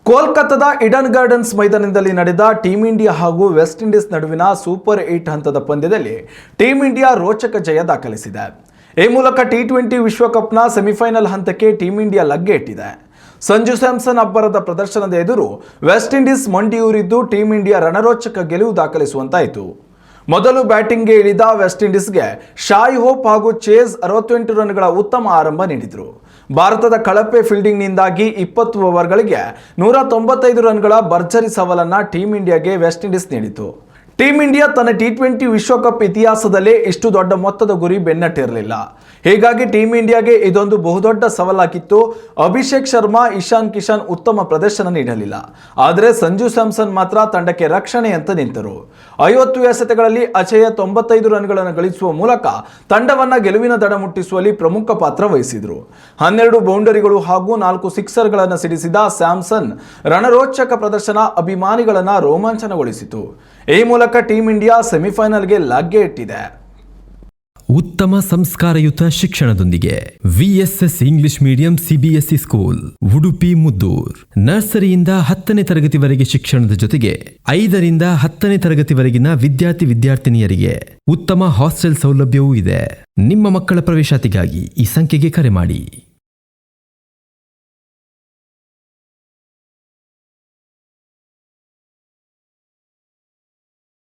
ಕೋಲ್ಕತ್ತಾದ Eden gardens ಮೈದಾನದಲ್ಲಿ ನಡೆದ team India ಹಾಗೂ ವೆಸ್ಟ್ ಇಂಡೀಸ್ ನಡುವಿನ ಸೂಪರ್ 8 ಹಂತದ ಪಂದ್ಯದಲ್ಲಿ ಟೀಂ ಇಂಡಿಯಾ ರೋಚಕ ಜಯ ದಾಖಲಿಸಿದೆ. ಈ ಮೂಲಕ ಟಿ20 ವಿಶ್ವಕಪ್ನ ಸೆಮಿಫೈನಲ್ ಹಂತಕ್ಕೆ ಟೀಂ ಇಂಡಿಯಾ ಲಗ್ಗೆ ಇಟ್ಟಿದೆ. ಸಂಜು ಸ್ಯಾಮ್ಸನ್ ಅಬ್ಬರದ ಪ್ರದರ್ಶನದ ಎದುರು ವೆಸ್ಟ್ ಇಂಡೀಸ್ ಮಂಡಿಯೂರಿದ್ದು ಟೀಂ ಇಂಡಿಯಾ ರಣರೋಚಕ ಗೆಲುವು ದಾಖಲಿಸುವಂತಾಯಿತು. ಮೊದಲು ಬ್ಯಾಟಿಂಗ್ಗೆ ಇಳಿದ ವೆಸ್ಟ್ ಇಂಡೀಸ್ಗೆ ಶಾಯ್ ಹೋಪ್ ಹಾಗೂ ಚೇಸ್ 68 ರನ್ಗಳ ಉತ್ತಮ ಆರಂಭ ನೀಡಿದರು. ಭಾರತದ ಕಳಪೆ ಫೀಲ್ಡಿಂಗ್ನಿಂದಾಗಿ 20 ಓವರ್ಗಳಿಗೆ 195 ರನ್ಗಳ ಭರ್ಜರಿ ಸವಾಲನ್ನು ಟೀಂ ಇಂಡಿಯಾಗೆ ವೆಸ್ಟ್ ಇಂಡೀಸ್ ನೀಡಿತು. ಟೀಂ ಇಂಡಿಯಾ ತನ್ನ ಟಿ20 ವಿಶ್ವಕಪ್ ಇತಿಹಾಸದಲ್ಲೇ ಇಷ್ಟು ದೊಡ್ಡ ಮೊತ್ತದ ಗುರಿ ಬೆನ್ನಟ್ಟಿರಲಿಲ್ಲ. ಹೀಗಾಗಿ ಟೀಂ ಇಂಡಿಯಾಗೆ ಇದೊಂದು ಬಹುದೊಡ್ಡ ಸವಾಲಾಗಿತ್ತು. ಅಭಿಷೇಕ್ ಶರ್ಮಾ, ಇಶಾನ್ ಕಿಶನ್ ಉತ್ತಮ ಪ್ರದರ್ಶನ ನೀಡಲಿಲ್ಲ. ಆದರೆ ಸಂಜು ಸ್ಯಾಮ್ಸನ್ ಮಾತ್ರ ತಂಡಕ್ಕೆ ರಕ್ಷಣೆ ಅಂತ ನಿಂತರು. 50 ಎಸೆತಗಳಲ್ಲಿ ಅಜೇಯ 95 ರನ್ಗಳನ್ನು ಗಳಿಸುವ ಮೂಲಕ ತಂಡವನ್ನು ಗೆಲುವಿನ ದಡ ಮುಟ್ಟಿಸುವಲ್ಲಿ ಪ್ರಮುಖ ಪಾತ್ರ ವಹಿಸಿದರು. 12 ಬೌಂಡರಿಗಳು ಹಾಗೂ 4 ಸಿಕ್ಸರ್ಗಳನ್ನು ಸಿಡಿಸಿದ ಸ್ಯಾಮ್ಸನ್ ರಣರೋಚಕ ಪ್ರದರ್ಶನ ಅಭಿಮಾನಿಗಳನ್ನು ರೋಮಾಂಚನಗೊಳಿಸಿತು. ಈ ಮೂಲಕ ಟೀಂ ಇಂಡಿಯಾ ಸೆಮಿಫೈನಲ್ಗೆ ಲಗ್ಗೆ ಇಟ್ಟಿದೆ. ಉತ್ತಮ ಸಂಸ್ಕಾರಯುತ ಶಿಕ್ಷಣದೊಂದಿಗೆ VSS English medium CBSE school Udupi Muddur. ನರ್ಸರಿಯಿಂದ 10ನೇ ತರಗತಿವರೆಗೆ ಶಿಕ್ಷಣದ ಜೊತೆಗೆ 5ರಿಂದ 10ನೇ ತರಗತಿವರೆಗಿನ ವಿದ್ಯಾರ್ಥಿನಿಯರಿಗೆ ಉತ್ತಮ ಹಾಸ್ಟೆಲ್ ಸೌಲಭ್ಯವೂ ಇದೆ. ನಿಮ್ಮ ಮಕ್ಕಳ ಪ್ರವೇಶಾತಿಗಾಗಿ ಈ ಸಂಖ್ಯೆಗೆ ಕರೆ ಮಾಡಿ.